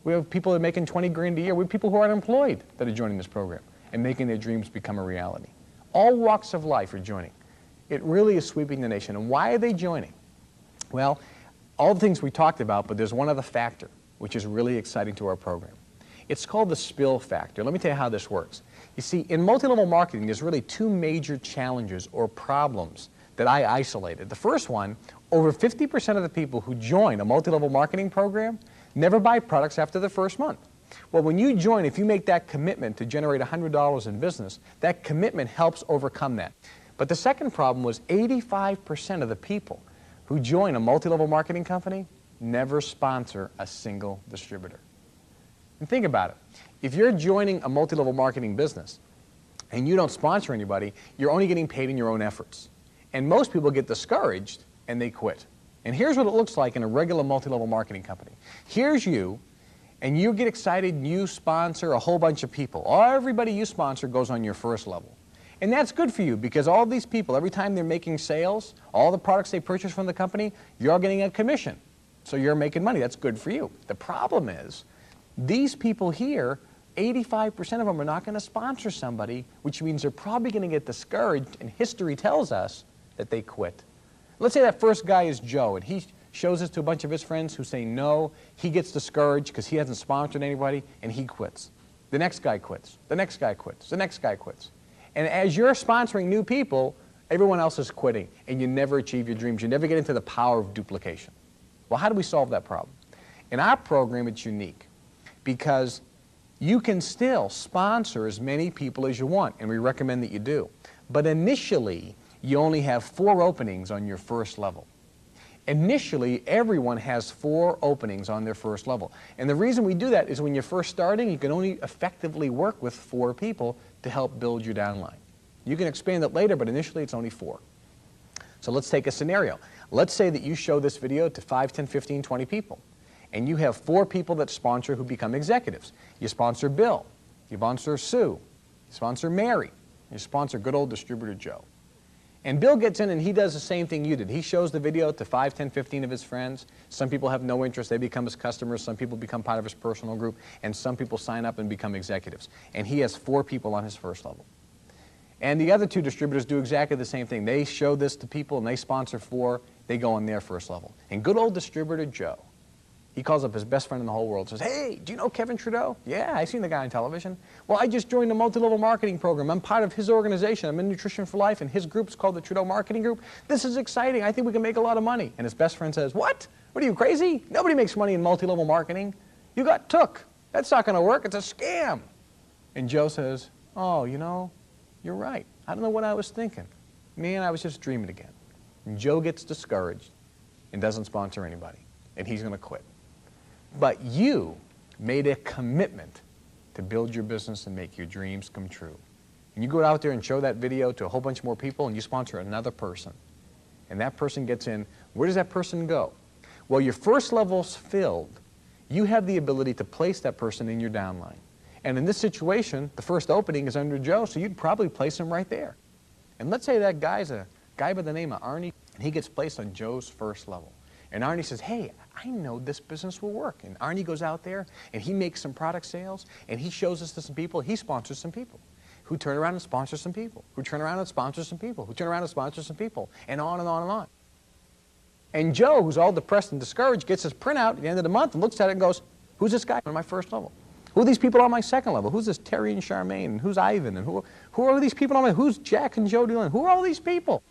We have people that are making 20 grand a year. We have people who are unemployed that are joining this program and making their dreams become a reality. All walks of life are joining. It really is sweeping the nation. And why are they joining? Well, all the things we talked about, but there's one other factor which is really exciting to our program. It's called the spill factor. Let me tell you how this works. You see, in multi-level marketing, there's really 2 major challenges or problems that I isolated. The first one, over 50% of the people who join a multi-level marketing program never buy products after the first month. Well, when you join, if you make that commitment to generate $100 in business, that commitment helps overcome that. But the second problem was 85% of the people who join a multi-level marketing company never sponsor a single distributor. And think about it. If you're joining a multi-level marketing business and you don't sponsor anybody, you're only getting paid in your own efforts. And most people get discouraged and they quit. And here's what it looks like in a regular multi-level marketing company. Here's you, and you get excited and you sponsor a whole bunch of people. Everybody you sponsor goes on your first level. And that's good for you because all these people, every time they're making sales, all the products they purchase from the company, you're getting a commission. So you're making money. That's good for you. The problem is, these people here, 85% of them are not going to sponsor somebody, which means they're probably going to get discouraged, and history tells us that they quit. Let's say that first guy is Joe, and he shows this to a bunch of his friends who say no. He gets discouraged because he hasn't sponsored anybody, and he quits. The next guy quits. The next guy quits. The next guy quits. And as you're sponsoring new people, everyone else is quitting, and you never achieve your dreams. You never get into the power of duplication. Well, how do we solve that problem? In our program, it's unique because you can still sponsor as many people as you want, and we recommend that you do. But initially, you only have 4 openings on your first level. Initially, everyone has 4 openings on their first level. And the reason we do that is when you're first starting, you can only effectively work with 4 people to help build your downline. You can expand it later, but initially it's only 4. So let's take a scenario. Let's say that you show this video to 5, 10, 15, 20 people. And you have 4 people that sponsor who become executives. You sponsor Bill. You sponsor Sue. You sponsor Mary. You sponsor good old distributor Joe. And Bill gets in and he does the same thing you did. He shows the video to 5, 10, 15 of his friends. Some people have no interest. They become his customers. Some people become part of his personal group. And some people sign up and become executives. And he has 4 people on his first level. And the other 2 distributors do exactly the same thing. They show this to people and they sponsor 4. They go on their first level. And good old distributor Joe, he calls up his best friend in the whole world and says, "Hey, do you know Kevin Trudeau?" "Yeah, I've seen the guy on television." "Well, I just joined the multi-level marketing program. I'm part of his organization. I'm in Nutrition for Life, and his group's called the Trudeau Marketing Group. This is exciting. I think we can make a lot of money." And his best friend says, "What? What are you, crazy? Nobody makes money in multi-level marketing. You got took. That's not going to work. It's a scam." And Joe says, "Oh, you know, you're right. I don't know what I was thinking. Man, I was just dreaming again." And Joe gets discouraged and doesn't sponsor anybody, and he's going to quit. But you made a commitment to build your business and make your dreams come true. And you go out there and show that video to a whole bunch more people, and you sponsor another person. And that person gets in. Where does that person go? Well, your first level's filled. You have the ability to place that person in your downline. And in this situation, the first opening is under Joe, so you'd probably place him right there. And let's say that guy's a guy by the name of Arnie, and he gets placed on Joe's first level. And Arnie says, "Hey, I know this business will work." And Arnie goes out there, and he makes some product sales, and he shows this to some people. He sponsors some people who turn around and sponsor some people, who turn around and sponsor some people, who turn around and sponsor some people, and on and on and on. And Joe, who's all depressed and discouraged, gets his printout at the end of the month and looks at it and goes, "Who's this guy on my first level? Who are these people on my second level? Who's this Terry and Charmaine? And who's Ivan? And who are these people on my, who's Jack and Joe doing? Who are all these people?"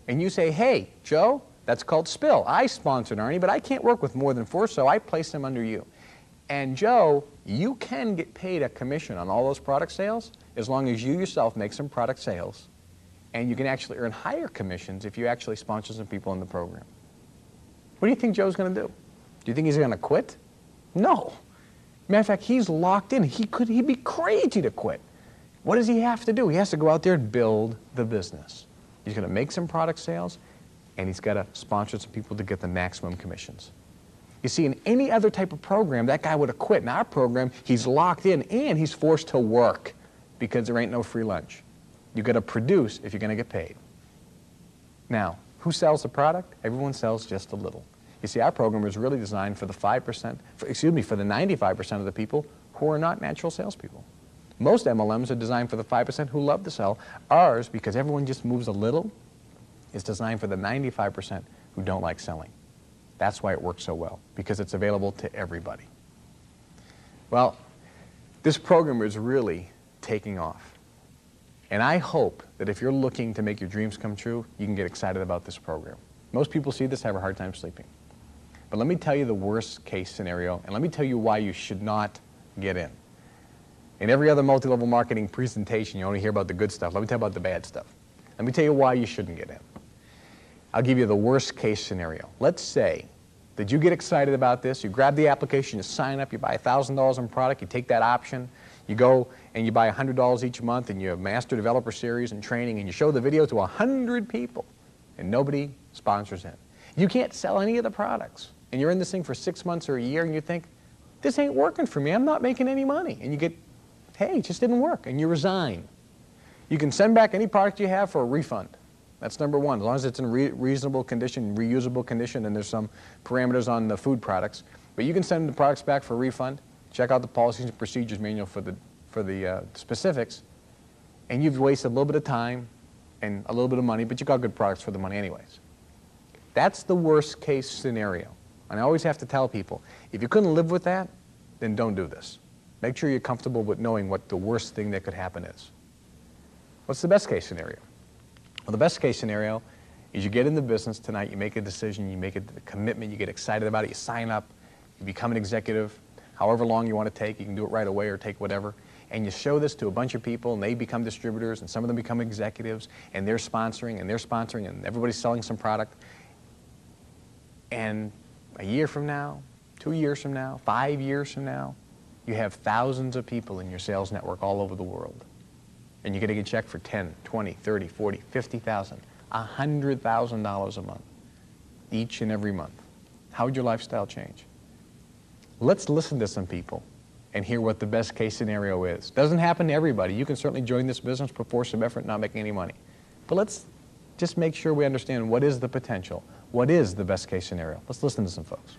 And you say, "Hey, Joe, that's called spill. I sponsored Arnie, but I can't work with more than 4, so I place him under you." And Joe, you can get paid a commission on all those product sales as long as you yourself make some product sales. And you can actually earn higher commissions if you actually sponsor some people in the program. What do you think Joe's going to do? Do you think he's going to quit? No. Matter of fact, he's locked in. He'd be crazy to quit. What does he have to do? He has to go out there and build the business. He's going to make some product sales, and he's got to sponsor some people to get the maximum commissions. You see, in any other type of program, that guy would have quit. In our program, he's locked in, and he's forced to work because there ain't no free lunch. You've got to produce if you're going to get paid. Now, who sells the product? Everyone sells just a little. You see, our program is really designed for the 5%, for the 95% of the people who are not natural salespeople. Most MLMs are designed for the 5% who love to sell. Ours, because everyone just moves a little, is designed for the 95% who don't like selling. That's why it works so well, because it's available to everybody. Well, this program is really taking off. And I hope that if you're looking to make your dreams come true, you can get excited about this program. Most people see this, have a hard time sleeping. But let me tell you the worst case scenario, and let me tell you why you should not get in. In every other multi-level marketing presentation, you only hear about the good stuff. Let me tell you about the bad stuff. Let me tell you why you shouldn't get in. I'll give you the worst case scenario. Let's say that you get excited about this, you grab the application, you sign up, you buy $1,000 in product, you take that option, you go and you buy $100 each month, and you have Master Developer Series and training, and you show the video to 100 people, and nobody sponsors it. You can't sell any of the products, and you're in this thing for 6 months or a year, and you think, this ain't working for me, I'm not making any money. And you get, hey, it just didn't work, and you resign. You can send back any product you have for a refund. That's number one, as long as it's in reasonable condition, reusable condition, and there's some parameters on the food products. But you can send the products back for a refund, check out the policies and procedures manual for the specifics, and you've wasted a little bit of time and a little bit of money, but you got good products for the money anyways. That's the worst case scenario. And I always have to tell people, if you couldn't live with that, then don't do this. Make sure you're comfortable with knowing what the worst thing that could happen is. What's the best case scenario? Well, the best case scenario is you get in the business tonight, you make a decision, you make a commitment, you get excited about it, you sign up, you become an executive, however long you want to take, you can do it right away or take whatever, and you show this to a bunch of people, and they become distributors, and some of them become executives, and they're sponsoring, and everybody's selling some product. And a year from now, 2 years from now, 5 years from now, you have thousands of people in your sales network all over the world. And you're getting a check for 10, 20, 30, 40, 50,000, $100,000 a month, each and every month. How would your lifestyle change? Let's listen to some people and hear what the best case scenario is. Doesn't happen to everybody. You can certainly join this business, put forth some effort, not making any money. But let's just make sure we understand what is the potential. What is the best case scenario? Let's listen to some folks.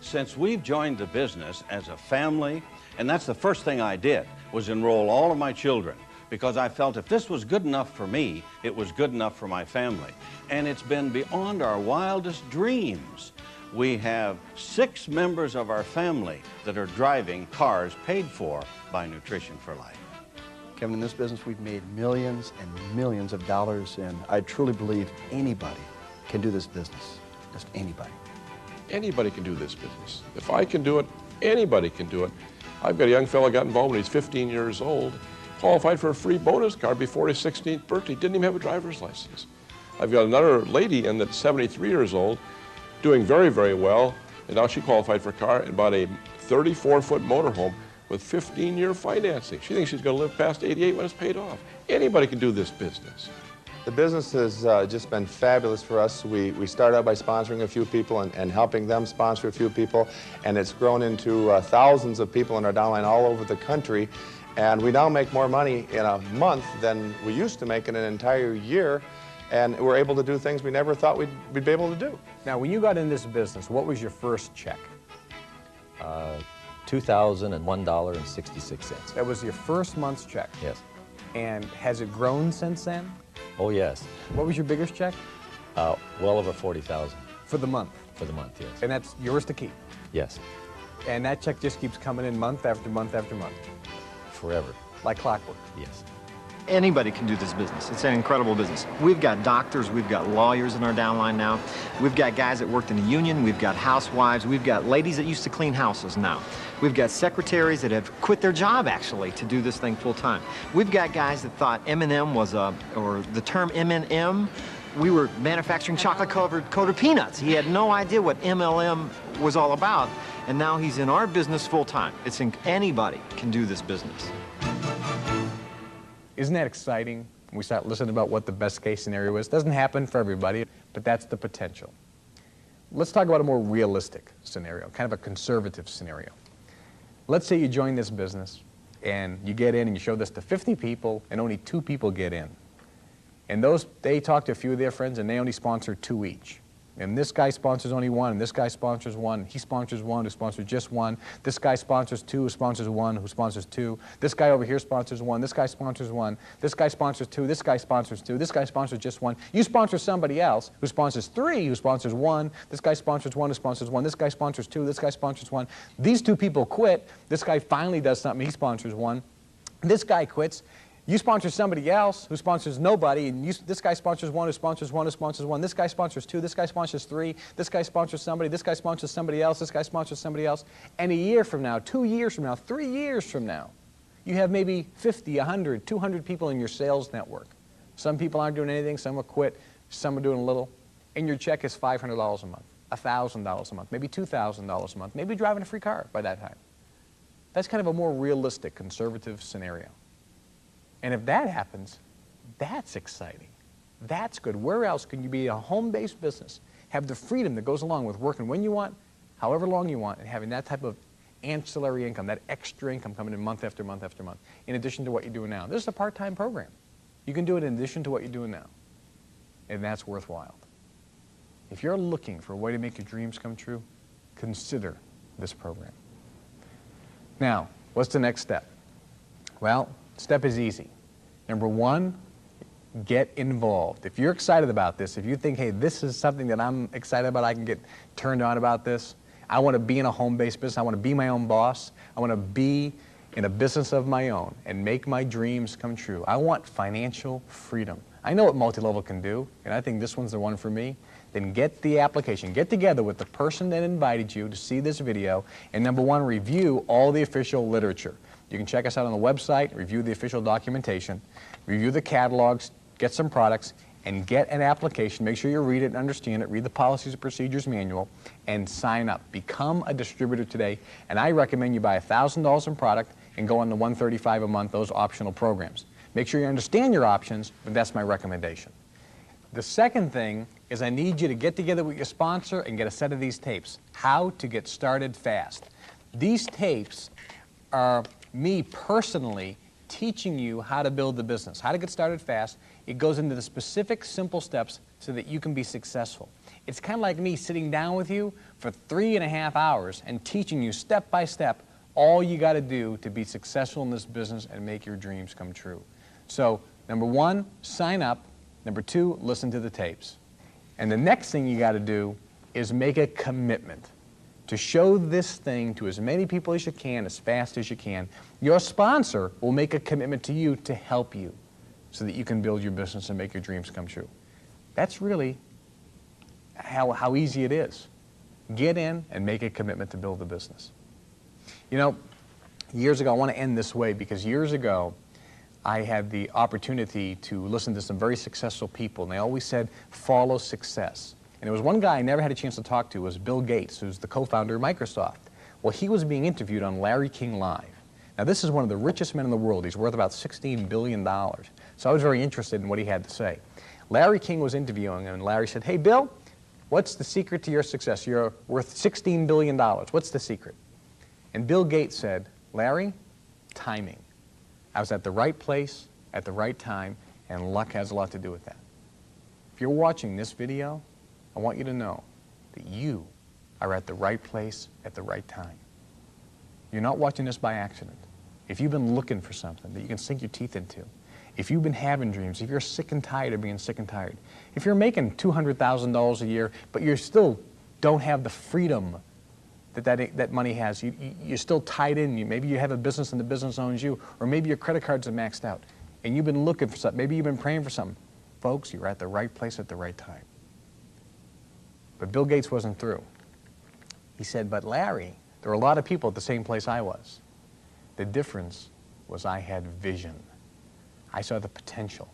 Since we've joined the business as a family, and that's the first thing I did, was enroll all of my children, because I felt if this was good enough for me, it was good enough for my family. And it's been beyond our wildest dreams. We have 6 members of our family that are driving cars paid for by Nutrition for Life. Kevin, in this business, we've made millions and millions of dollars, and I truly believe anybody can do this business. Just anybody. Anybody can do this business. If I can do it, anybody can do it. I've got a young fellow got involved when he's 15 years old, qualified for a free bonus card before his 16th birthday, didn't even have a driver's license. I've got another lady in that's 73 years old, doing very, very well, and now she qualified for a car and bought a 34-foot motorhome with 15-year financing. She thinks she's going to live past 88 when it's paid off. Anybody can do this business. The business has just been fabulous for us. We started out by sponsoring a few people and helping them sponsor a few people, and it's grown into thousands of people in our downline all over the country. And we now make more money in a month than we used to make in an entire year, and we're able to do things we never thought we'd be able to do. Now, when you got in this business, what was your first check? $2,001.66. That was your first month's check? Yes. And has it grown since then? Oh, yes. What was your biggest check? Well over $40,000. For the month? For the month, yes. And that's yours to keep? Yes. And that check just keeps coming in month after month after month? Forever. Like clockwork? Yes. Anybody can do this business. It's an incredible business. We've got doctors, we've got lawyers in our downline now. We've got guys that worked in the union, we've got housewives, we've got ladies that used to clean houses now. We've got secretaries that have quit their job, actually, to do this thing full time. We've got guys that thought M&M was or the term M&M, we were manufacturing chocolate-coated peanuts. He had no idea what MLM was all about, and now he's in our business full time. Anybody can do this business. Isn't that exciting? We start listening about what the best case scenario is. Doesn't happen for everybody, but that's the potential. Let's talk about a more realistic scenario, kind of a conservative scenario. Let's say you join this business and you get in and you show this to 50 people and only 2 people get in. And they talk to a few of their friends and they only sponsor 2 each. And this guy sponsors only 1, and this guy sponsors 1, he sponsors 1 who sponsors just 1, this guy sponsors 2 who sponsors 1 who sponsors 2, this guy over here sponsors 1, this guy sponsors 1, this guy sponsors 2, this guy sponsors 2, this guy sponsors just 1. You sponsor somebody else who sponsors 3 who sponsors 1, this guy sponsors 1 who sponsors 1, this guy sponsors 2, this guy sponsors 1. These 2 people quit, this guy finally does something, he sponsors 1, this guy quits. You sponsor somebody else who sponsors nobody, and this guy sponsors 1 who sponsors 1 who sponsors 1. This guy sponsors 2. This guy sponsors 3. This guy sponsors somebody. This guy sponsors somebody else. This guy sponsors somebody else. And a year from now, 2 years from now, 3 years from now, you have maybe 50, 100, 200 people in your sales network. Some people aren't doing anything. Some have quit. Some are doing a little. And your check is $500 a month, $1,000 a month, maybe $2,000 a month, maybe driving a free car by that time. That's kind of a more realistic, conservative scenario. And if that happens, that's exciting. That's good. Where else can you be a home-based business, have the freedom that goes along with working when you want, however long you want, and having that type of ancillary income, that extra income coming in month after month after month, in addition to what you're doing now. This is a part-time program. You can do it in addition to what you're doing now, and that's worthwhile. If you're looking for a way to make your dreams come true, consider this program. Now, what's the next step? Well, step is easy. Number 1, get involved. If you're excited about this, if you think, hey, this is something that I'm excited about, I can get turned on about this, I want to be in a home-based business, I want to be my own boss, I want to be in a business of my own and make my dreams come true. I want financial freedom. I know what multi-level can do, and I think this one's the one for me. Then get the application. Get together with the person that invited you to see this video, and number 1, review all the official literature. You can check us out on the website, review the official documentation, review the catalogs, get some products, and get an application. Make sure you read it and understand it. Read the policies and procedures manual and sign up. Become a distributor today. And I recommend you buy $1,000 in product and go on the $135 a month, those optional programs. Make sure you understand your options, but that's my recommendation. The second thing is I need you to get together with your sponsor and get a set of these tapes. How to get started fast. These tapes are me personally teaching you how to build the business, how to get started fast. It goes into the specific, simple steps so that you can be successful. It's kind of like me sitting down with you for 3.5 hours and teaching you step by step all you got to do to be successful in this business and make your dreams come true. So, number one, sign up. Number two, listen to the tapes. And the next thing you got to do is make a commitment to show this thing to as many people as you can, as fast as you can. Your sponsor will make a commitment to you to help you so that you can build your business and make your dreams come true. That's really how easy it is. Get in and make a commitment to build the business. You know, years ago, I want to end this way because years ago, I had the opportunity to listen to some very successful people, and they always said, follow success. And there was one guy I never had a chance to talk to, was Bill Gates, who's the co-founder of Microsoft. Well, he was being interviewed on Larry King Live. Now, this is one of the richest men in the world. He's worth about $16 billion. So I was very interested in what he had to say. Larry King was interviewing him, and Larry said, hey, Bill, what's the secret to your success? You're worth $16 billion. What's the secret? And Bill Gates said, Larry, timing. I was at the right place at the right time, and luck has a lot to do with that. If you're watching this video, I want you to know that you are at the right place at the right time. You're not watching this by accident. If you've been looking for something that you can sink your teeth into, if you've been having dreams, if you're sick and tired of being sick and tired, if you're making $200,000 a year, but you still don't have the freedom that money has, you're still tied in. Maybe you have a business and the business owns you, or maybe your credit cards are maxed out, and you've been looking for something. Maybe you've been praying for something. Folks, you're at the right place at the right time. But Bill Gates wasn't through. He said, but Larry, there were a lot of people at the same place I was. The difference was I had vision. I saw the potential.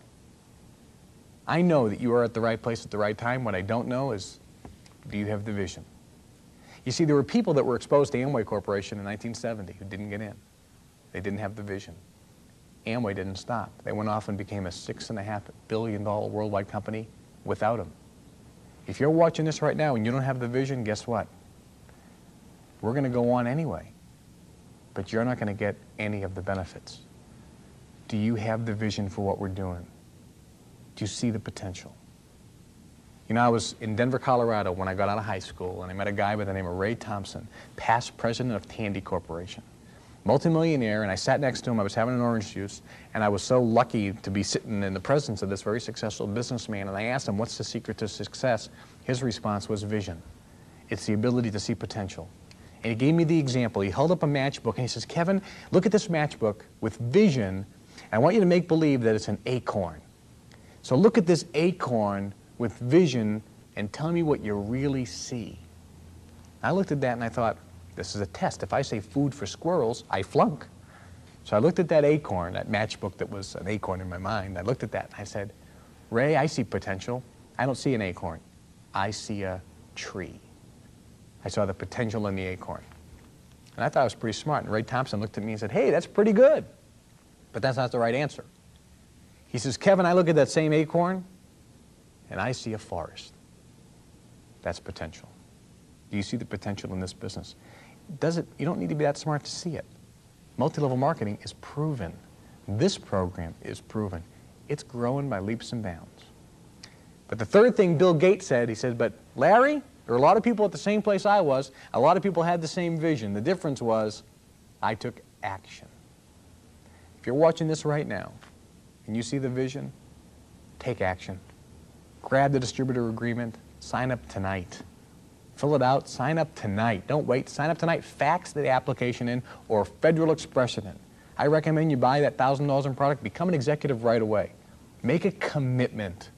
I know that you are at the right place at the right time. What I don't know is, do you have the vision? You see, there were people that were exposed to Amway Corporation in 1970 who didn't get in. They didn't have the vision. Amway didn't stop. They went off and became a $6.5 billion worldwide company without them. If you're watching this right now and you don't have the vision, guess what? We're going to go on anyway, but you're not going to get any of the benefits. Do you have the vision for what we're doing? Do you see the potential? You know, I was in Denver, Colorado when I got out of high school, and I met a guy by the name of Ray Thompson, past president of Tandy Corporation, multimillionaire, and I sat next to him. I was having an orange juice, and I was so lucky to be sitting in the presence of this very successful businessman, and I asked him, what's the secret to success? His response was vision. It's the ability to see potential. And he gave me the example. He held up a matchbook, and he says, Kevin, look at this matchbook with vision, and I want you to make believe that it's an acorn. So look at this acorn with vision and tell me what you really see. I looked at that and I thought, this is a test. If I say food for squirrels, I flunk. So I looked at that acorn, that matchbook that was an acorn in my mind. I looked at that and I said, Ray, I see potential. I don't see an acorn. I see a tree. I saw the potential in the acorn. And I thought I was pretty smart. And Ray Thompson looked at me and said, hey, that's pretty good. But that's not the right answer. He says, Kevin, I look at that same acorn and I see a forest. That's potential. Do you see the potential in this business? You don't need to be that smart to see it. Multi-level marketing is proven. This program is proven. It's growing by leaps and bounds. But the third thing Bill Gates said, he said, but Larry, there were a lot of people at the same place I was. A lot of people had the same vision. The difference was I took action. If you're watching this right now and you see the vision, take action. Grab the distributor agreement, sign up tonight. Fill it out, sign up tonight. Don't wait, sign up tonight, fax the application in or Federal Express it in. I recommend you buy that $1,000 in product, become an executive right away. Make a commitment,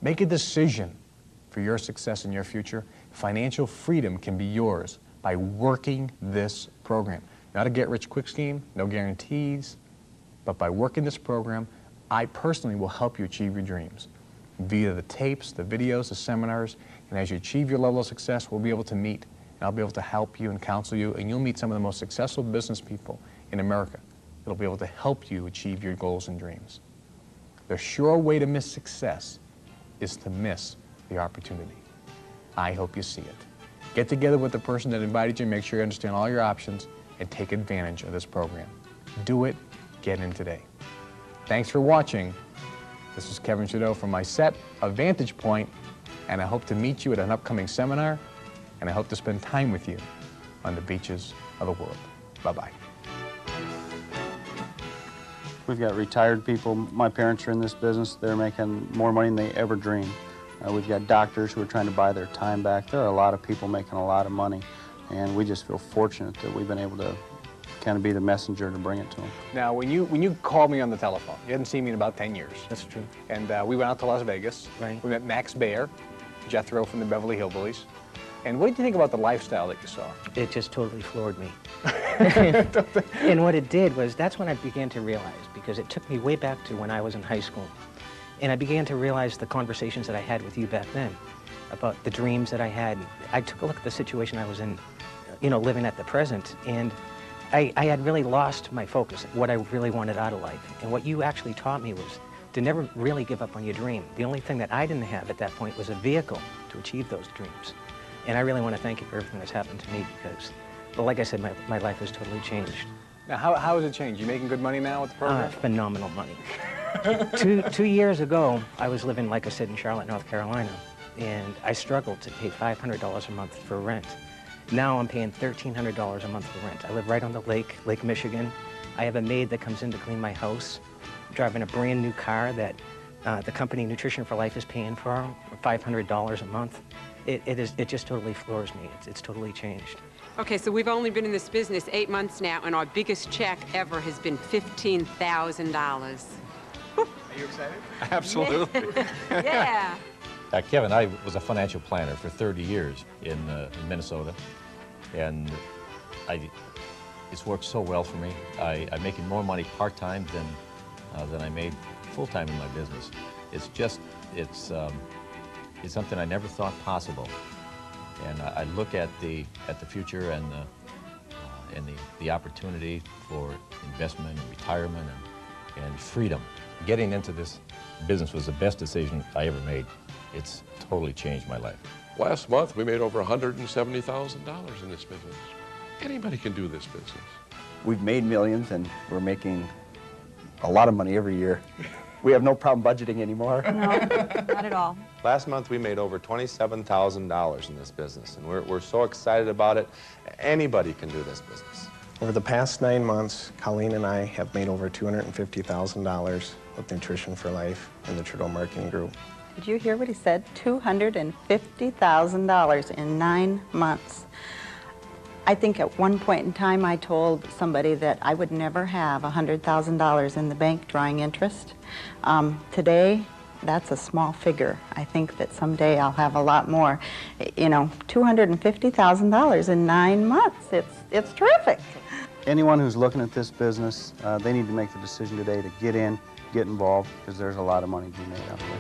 make a decision for your success in your future. Financial freedom can be yours by working this program. Not a get-rich-quick scheme, no guarantees, but by working this program, I personally will help you achieve your dreams. via the tapes, the videos, the seminars, and as you achieve your level of success, we'll be able to meet, and I'll be able to help you and counsel you, and you'll meet some of the most successful business people in America. It'll be able to help you achieve your goals and dreams. The sure way to miss success is to miss the opportunity. I hope you see it. Get together with the person that invited you, make sure you understand all your options, and take advantage of this program. Do it. Get in today. Thanks for watching. This is Kevin Trudeau from my set of Vantage Point, and I hope to meet you at an upcoming seminar, and I hope to spend time with you on the beaches of the world. Bye-bye. We've got retired people. My parents are in this business. They're making more money than they ever dreamed. We've got doctors who are trying to buy their time back. There are a lot of people making a lot of money, and we just feel fortunate that we've been able to kind of be the messenger to bring it to them. Now, when you called me on the telephone, you hadn't seen me in about 10 years. That's true. And we went out to Las Vegas. Right. We met Max Baer, Jethro from the Beverly Hillbillies. And what did you think about the lifestyle that you saw? It just totally floored me. And what it did was, that's when I began to realize, because it took me way back to when I was in high school. And I began to realize the conversations that I had with you back then about the dreams that I had. I took a look at the situation I was in, living at the present, and I had really lost my focus, what I really wanted out of life. And what you actually taught me was to never really give up on your dream. The only thing that I didn't have at that point was a vehicle to achieve those dreams. And I really want to thank you for everything that's happened to me, because, well, like I said, my life has totally changed. Now, how has it changed? You making good money now with the program? Phenomenal money. Two years ago, I was living, like I said, in Charlotte, North Carolina, and I struggled to pay $500 a month for rent. Now I'm paying $1,300 a month for rent. I live right on the lake, Lake Michigan. I have a maid that comes in to clean my house. I'm driving a brand new car that the company Nutrition for Life is paying for, $500 a month. It just totally floors me. It's totally changed. Okay, so we've only been in this business 8 months now, and our biggest check ever has been $15,000. Are you excited? Absolutely. Yeah. Kevin, I was a financial planner for 30 years in Minnesota, and it's worked so well for me. I'm making more money part-time than I made full-time in my business. It's something I never thought possible, and I look at the future and the opportunity for investment and retirement and freedom. Getting into this business was the best decision I ever made. It's totally changed my life. Last month, we made over $170,000 in this business. Anybody can do this business. We've made millions, and we're making a lot of money every year. We have no problem budgeting anymore. No, not at all. Last month, we made over $27,000 in this business, and we're so excited about it. Anybody can do this business. Over the past 9 months, Colleen and I have made over $250,000 with Nutrition for Life and the Trudeau Marketing Group. Did you hear what he said? $250,000 in 9 months. I think at one point in time I told somebody that I would never have $100,000 in the bank drawing interest. Today, that's a small figure. I think that someday I'll have a lot more. $250,000 in 9 months. It's terrific. Anyone who's looking at this business, they need to make the decision today to get in, get involved, because there's a lot of money to be made out there.